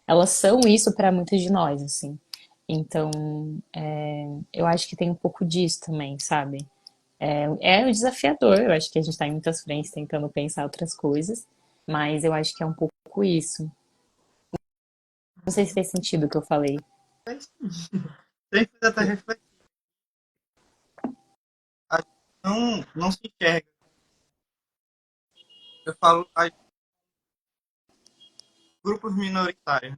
elas são isso para muitos de nós, assim. Então, eu acho que tem um pouco disso também, sabe? É um desafiador, eu acho que a gente está em muitas frentes tentando pensar outras coisas, mas eu acho que é um pouco isso. Não sei se fez sentido o que eu falei. É isso. Sempre até refletir. A gente não se enxerga. Eu falo a grupos minoritários.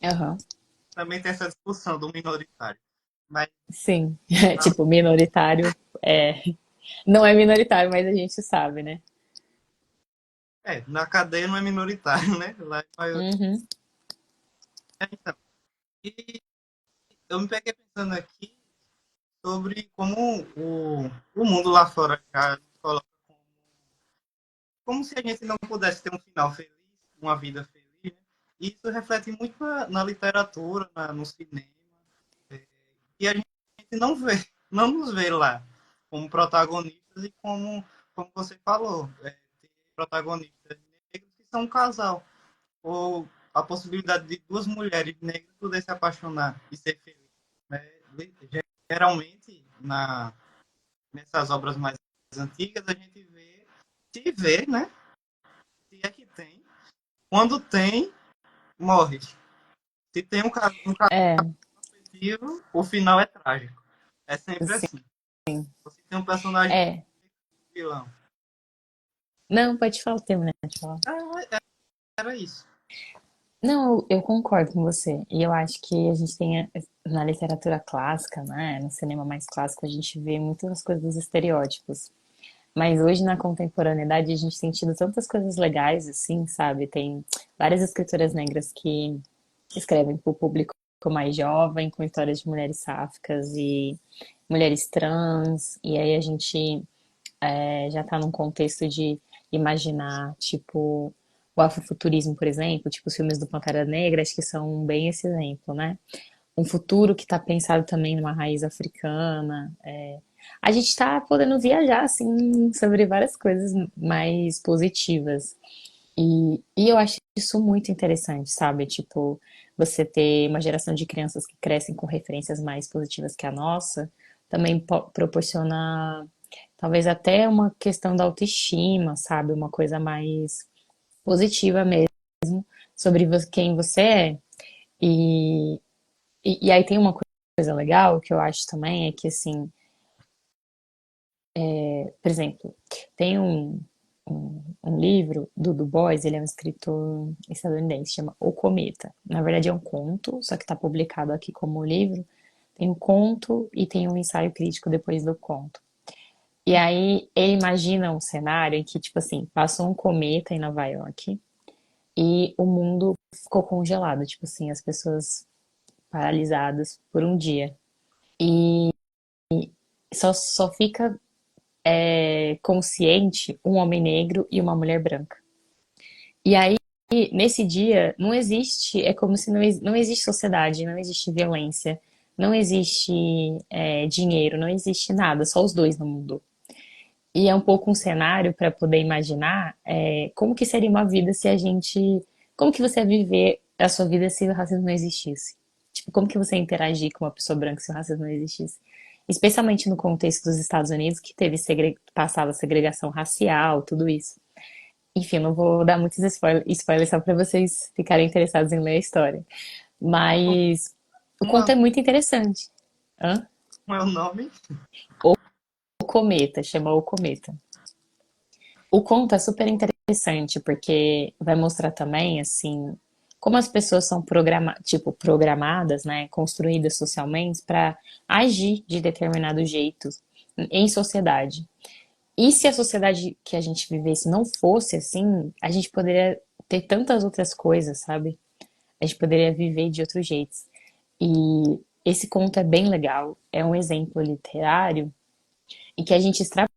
Aham. Também tem essa discussão do minoritário. Mas Sim. Tipo, minoritário é. Não é minoritário, mas a gente sabe, né? na cadeia não é minoritário, né? Lá é maioria. Uhum. Então, e eu me peguei pensando aqui sobre como o mundo lá fora já nos coloca como se a gente não pudesse ter um final feliz, uma vida feliz. Né? E isso reflete muito na literatura, no cinema. E a gente não vê, não nos vê lá como protagonistas e como você falou, tem protagonistas negros que são um casal. Ou a possibilidade de duas mulheres negras poder se apaixonar e ser felizes. Né? Geralmente, nessas obras mais antigas, a gente vê, se vê, né? Se é que tem. Quando tem, morre. Se tem um caso É, afetivo, o final é trágico. É sempre sim. assim. Você tem um personagem É. vilão. Não, pode falar o termo, né? Pode falar. Era isso. Não, eu concordo com você. E eu acho que a gente tem, na literatura clássica, né? No cinema mais clássico, a gente vê muitas coisas dos estereótipos. Mas hoje, na contemporaneidade, a gente tem tido tantas coisas legais, assim, sabe? Tem várias escritoras negras que escrevem para o público mais jovem, com histórias de mulheres sáficas e mulheres trans. E aí a gente já está num contexto de imaginar, tipo, o afrofuturismo, por exemplo, tipo os filmes do Pantera Negra, acho que são bem esse exemplo, né? Um futuro que está pensado também numa raiz africana. A gente está podendo viajar, assim, sobre várias coisas mais positivas. E eu acho isso muito interessante, sabe? Tipo, você ter uma geração de crianças que crescem com referências mais positivas que a nossa, também proporciona talvez até uma questão da autoestima, sabe? Uma coisa mais positiva mesmo sobre quem você é. E, e aí tem uma coisa legal que eu acho também, é que assim, por exemplo, tem um livro do Du Bois, ele é um escritor estadunidense, chama O Cometa. Na verdade é um conto, só que está publicado aqui como livro. Tem um conto e tem um ensaio crítico depois do conto. E aí ele imagina um cenário em que, tipo assim, passou um cometa em Nova York e o mundo ficou congelado, tipo assim, as pessoas paralisadas por um dia. E só fica consciente um homem negro e uma mulher branca. E aí, nesse dia, não existe, é como se não existe sociedade, não existe violência, não existe dinheiro, não existe nada, só os dois no mundo. E é um pouco um cenário para poder imaginar como que seria uma vida se a gente. Como que você ia viver a sua vida se o racismo não existisse? Tipo, como que você ia interagir com uma pessoa branca se o racismo não existisse? Especialmente no contexto dos Estados Unidos, que teve passava segregação racial, tudo isso. Enfim, eu não vou dar muitos spoilers só para vocês ficarem interessados em ler a história. Mas o Como conto é muito interessante. Hã? é o nome? O Cometa, chama O Cometa. O conto é super interessante porque vai mostrar também assim como as pessoas são programadas, né, construídas socialmente para agir de determinado jeito em sociedade. E se a sociedade que a gente vivesse não fosse assim, a gente poderia ter tantas outras coisas, sabe? A gente poderia viver de outros jeitos. E esse conto é bem legal, é um exemplo literário em que a gente extrapola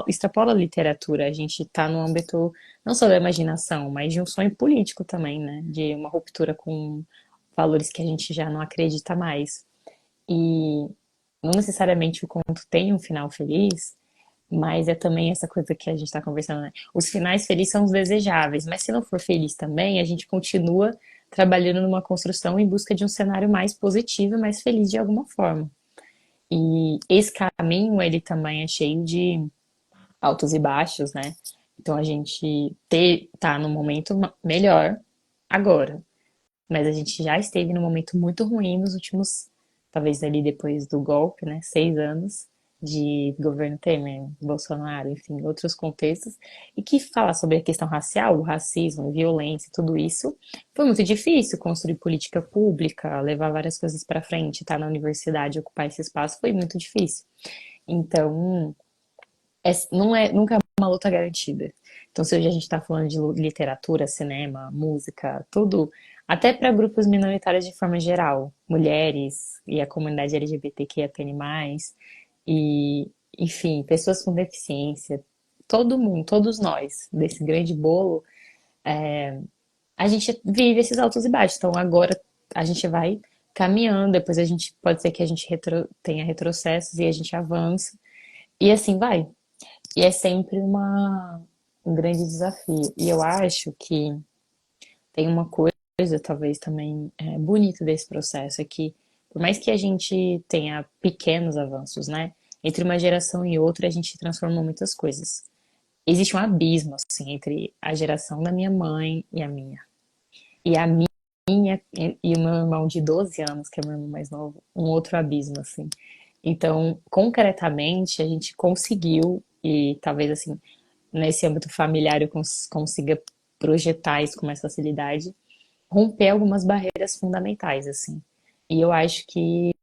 extrapola a literatura, a gente está no âmbito não só da imaginação, mas de um sonho político também, né? De uma ruptura com valores que a gente já não acredita mais. E não necessariamente o conto tem um final feliz, mas é também essa coisa que a gente está conversando, né? Os finais felizes são os desejáveis, mas se não for feliz também, a gente continua trabalhando numa construção em busca de um cenário mais positivo e mais feliz de alguma forma. E esse caminho, ele também é cheio de altos e baixos, né? Então a gente tá no momento melhor agora, mas a gente já esteve num momento muito ruim nos últimos, talvez ali depois do golpe, né? 6 anos de governo Temer, Bolsonaro, enfim, outros contextos, e que falar sobre a questão racial, o racismo, violência, tudo isso, foi muito difícil construir política pública, levar várias coisas para frente, estar na universidade, ocupar esse espaço, foi muito difícil. Então, não é nunca é uma luta garantida. Então, se hoje a gente está falando de literatura, cinema, música, tudo, até para grupos minoritários de forma geral, mulheres e a comunidade LGBTQIA+, e, enfim, pessoas com deficiência, todo mundo, todos nós, desse grande bolo, a gente vive esses altos e baixos. Então, agora a gente vai caminhando, depois a gente pode ser que a gente tenha retrocessos e a gente avança, e assim vai. E é sempre um grande desafio. E eu acho que tem uma coisa, talvez também bonita desse processo, é que, por mais que a gente tenha pequenos avanços, né? Entre uma geração e outra, a gente transformou muitas coisas. Existe um abismo, assim, entre a geração da minha mãe e a minha. E a minha e o meu irmão de 12 anos, que é meu irmão mais novo, um outro abismo, assim. Então, concretamente, a gente conseguiu, e talvez assim, nesse âmbito familiar eu consiga projetar isso com mais facilidade, romper algumas barreiras fundamentais, assim. E eu acho que,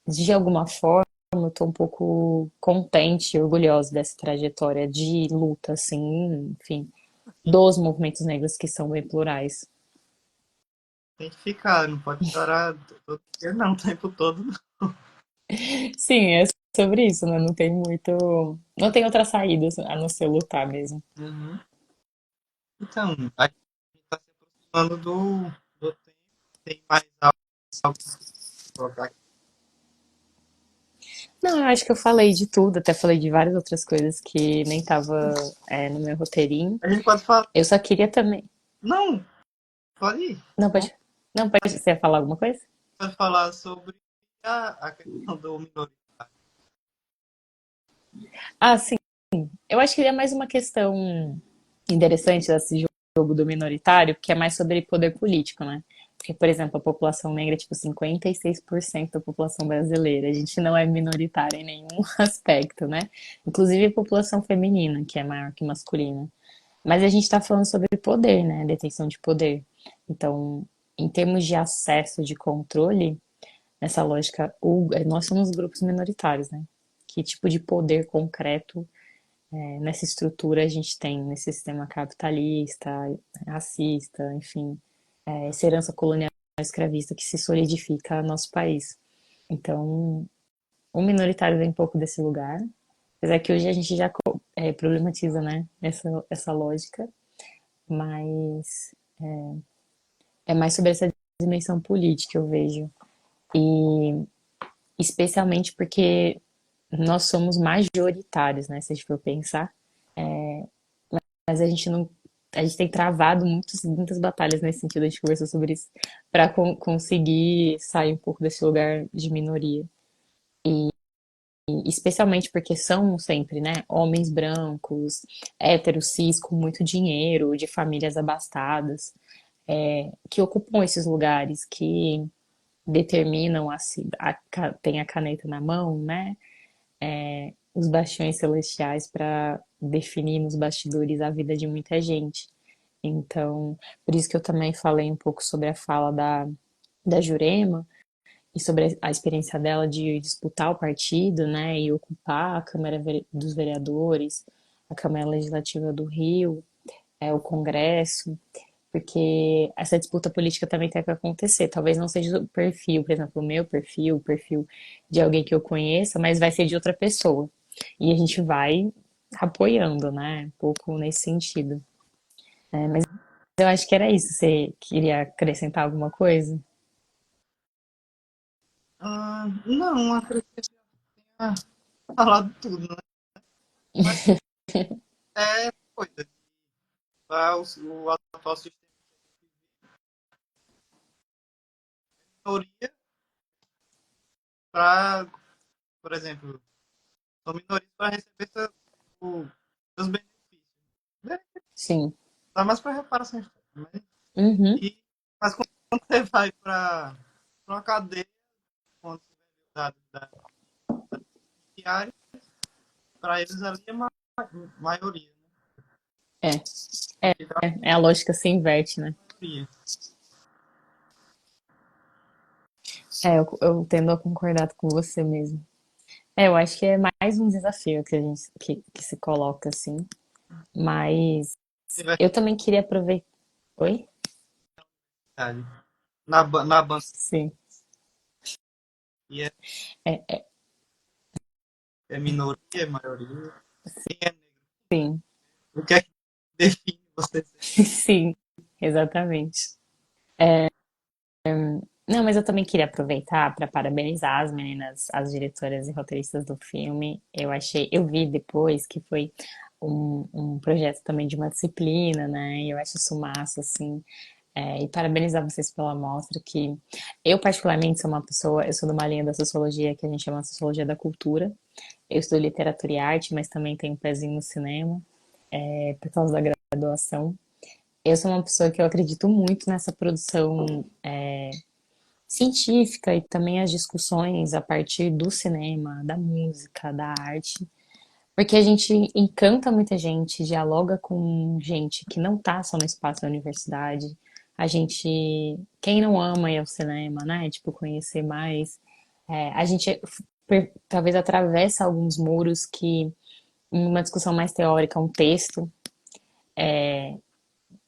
de alguma forma, eu tô um pouco contente e orgulhosa dessa trajetória de luta, assim, enfim, dos movimentos negros que são bem plurais. Tem que ficar, não pode chorar todo dia, não, o tempo todo. Sim, é sobre isso, né? Não tem muito. Não tem outra saída a não ser lutar mesmo. Uhum. Então, a gente está se aproximando do tempo. Tem mais algo que colocar aqui. Não, eu acho que eu falei de tudo, até falei de várias outras coisas que nem tava, no meu roteirinho. A gente pode falar. Eu só queria também. Não, pode ir. Não, pode. Não, pode. Você ia falar alguma coisa? Pode falar sobre a questão do minoritário. Ah, sim. Eu acho que é mais uma questão interessante desse jogo do minoritário, que é mais sobre poder político, né? Porque, por exemplo, a população negra é tipo 56% da população brasileira. A gente não é minoritária em nenhum aspecto, né? Inclusive a população feminina, que é maior que masculina. Mas a gente está falando sobre poder, né? Detenção de poder. Então, em termos de acesso, de controle, nessa lógica, nós somos grupos minoritários, né? Que tipo de poder concreto nessa estrutura a gente tem nesse sistema capitalista, racista, enfim, essa herança colonial escravista que se solidifica no nosso país. Então, o minoritário vem um pouco desse lugar, apesar que hoje a gente já problematiza, né, essa lógica, mas é mais sobre essa dimensão política, eu vejo. E especialmente porque nós somos majoritários, né, se a gente for pensar, mas a gente não. A gente tem travado muitas batalhas nesse sentido, a gente conversou sobre isso, para conseguir sair um pouco desse lugar de minoria. E especialmente porque são sempre, né, homens brancos, héteros, cis, com muito dinheiro, de famílias abastadas, que ocupam esses lugares, que determinam, tem a caneta na mão, né, os bastiões celestiais para definir nos bastidores a vida de muita gente. Então, por isso que eu também falei um pouco sobre a fala da Jurema e sobre a experiência dela de disputar o partido, né, e ocupar a Câmara dos Vereadores, a Câmara Legislativa do Rio, o Congresso, porque essa disputa política também tem que acontecer. Talvez não seja o perfil, por exemplo, o meu perfil, o perfil de alguém que eu conheça, mas vai ser de outra pessoa. E a gente vai apoiando, né? Um pouco nesse sentido. Mas eu acho que era isso. Você queria acrescentar alguma coisa? Não, acredito que tenha falado tudo, né? Mas é coisa. O atual sistema de minoria para, por exemplo, são minorias para receber seus benefícios. Né? Sim. Dá mais para reparação histórica, né? Uhum. Mas quando você vai para uma cadeia, quando você vai da judiciária, para eles ali é maioria. Né? É. Fica É a lógica se inverte, né? a maioria. Eu tendo a concordar com você mesmo. Eu acho que é mais um desafio que a gente que se coloca assim. Mas eu também queria aproveitar. Oi? Diversidade. Na banca Sim. é, É, é, é minoria, é maioria. Quem é negro? sim. O que é que define você ser? Sim, exatamente. Não, mas eu também queria aproveitar para parabenizar as meninas, as diretoras e roteiristas do filme. Eu vi depois que foi um projeto também de uma disciplina, né? E eu acho isso massa, assim. E parabenizar vocês pela mostra, que eu particularmente sou uma pessoa, eu sou de uma linha da sociologia que a gente chama de sociologia da cultura. Eu estudo literatura e arte, mas também tenho um pezinho no cinema, por causa da graduação. Eu sou uma pessoa que eu acredito muito nessa produção científica e também as discussões a partir do cinema, da música, da arte, porque a gente encanta muita gente, dialoga com gente que não tá só no espaço da universidade. A gente, quem não ama ir ao cinema, né? Tipo, conhecer mais. A gente talvez atravessa alguns muros que, em uma discussão mais teórica, um texto,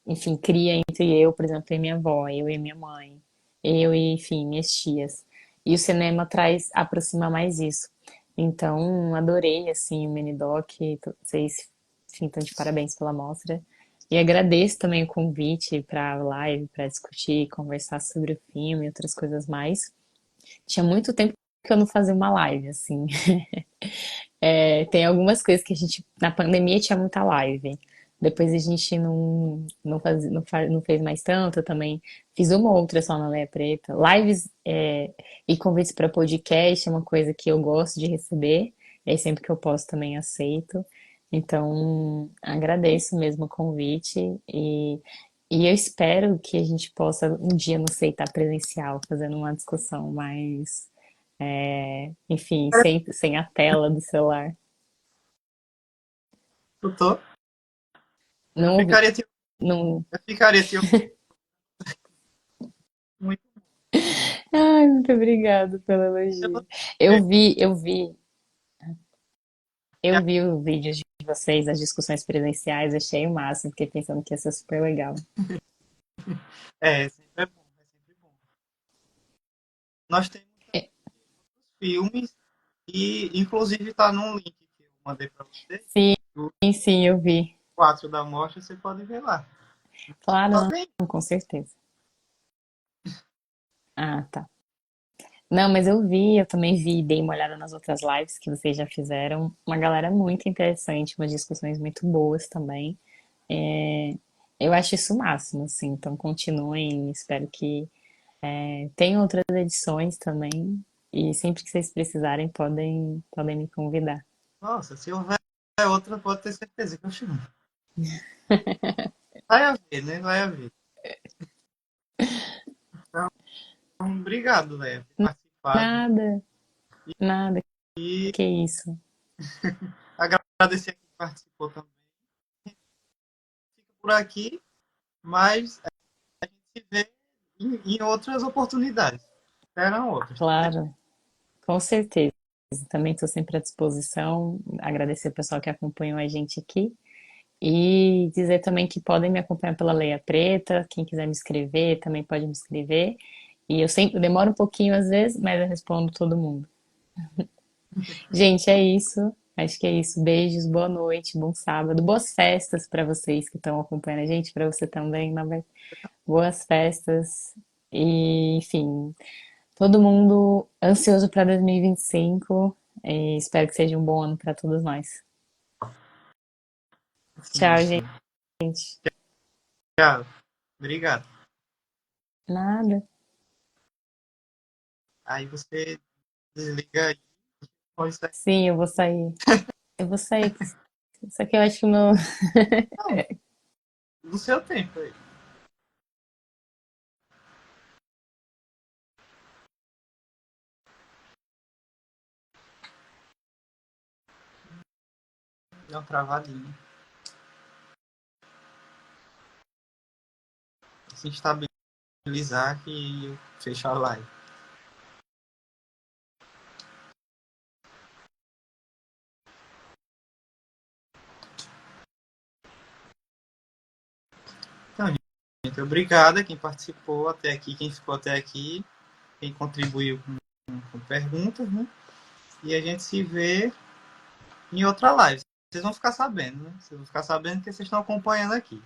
enfim, cria entre eu, por exemplo, e minha avó, eu e minha mãe, eu e, enfim, minhas tias. E o cinema traz, aproxima mais isso. Então, adorei, assim, o Minidoc, vocês, enfim, estão de parabéns pela mostra. E agradeço também o convite para a live, para discutir, conversar sobre o filme e outras coisas mais. Tinha muito tempo que eu não fazia uma live, assim. Tem algumas coisas que a gente, na pandemia tinha muita live. Depois a gente não fez mais tanto, eu também fiz uma ou outra só na Leia Preta. Lives e convites para podcast é uma coisa que eu gosto de receber, e aí sempre que eu posso também aceito. Então, agradeço mesmo o convite e eu espero que a gente possa um dia, não sei, estar presencial, fazendo uma discussão mais, enfim, sem a tela do celular. Eu tô. Eu Não ouvi, ficaria te, não. eu ficaria te muito. Ai, muito obrigada pelo elogio. Eu vi, eu vi, eu vi os vídeos de vocês, as discussões presenciais, achei o máximo, fiquei pensando que ia ser super legal. Sempre é bom, é sempre bom. Nós temos também É, filmes e, inclusive, tá num link que eu mandei para você, sim, o sim, eu vi. 4 da Mostra, você pode ver lá. Claro, Só tem. não, com certeza. Ah, tá. Não, mas eu vi, eu também vi, dei uma olhada nas outras lives que vocês já fizeram. Uma galera muito interessante, umas discussões muito boas também. É, eu acho isso o máximo, assim. Então continuem, espero que tenham outras edições também. E sempre que vocês precisarem, podem me convidar. Nossa, se houver outra, pode ter certeza que eu chamo. Vai haver, né? Vai haver. Então, obrigado, Léa, por participar. Nada, nada, E que isso. agradecer a quem participou também. Fica por aqui, mas a gente se vê em outras oportunidades. Terão outras. Claro, com certeza. Também estou sempre à disposição. Agradecer o pessoal que acompanhou a gente aqui. E dizer também que podem me acompanhar pela Leia Preta, quem quiser me escrever também pode me escrever. E eu sempre demoro um pouquinho às vezes, mas eu respondo todo mundo. Gente, é isso. Acho que é isso. Beijos, boa noite, bom sábado, boas festas para vocês que estão acompanhando a gente, para você também, Norberto. Boas festas. E, enfim, todo mundo ansioso para 2025 e espero que seja um bom ano para todos nós. Sim, Tchau, sim. gente. Tchau. Obrigado. Nada. Aí você desliga aí. Pode sair. Sim, eu vou sair. Eu vou sair. Só que eu acho que o meu. Não, no seu tempo aí. Dá uma travadinha. Se estabilizar que eu fecho a live. Então, gente, obrigado a quem participou até aqui, quem ficou até aqui, quem contribuiu com perguntas, né? E a gente se vê em outra live. Vocês vão ficar sabendo, né? Vocês vão ficar sabendo que vocês estão acompanhando aqui.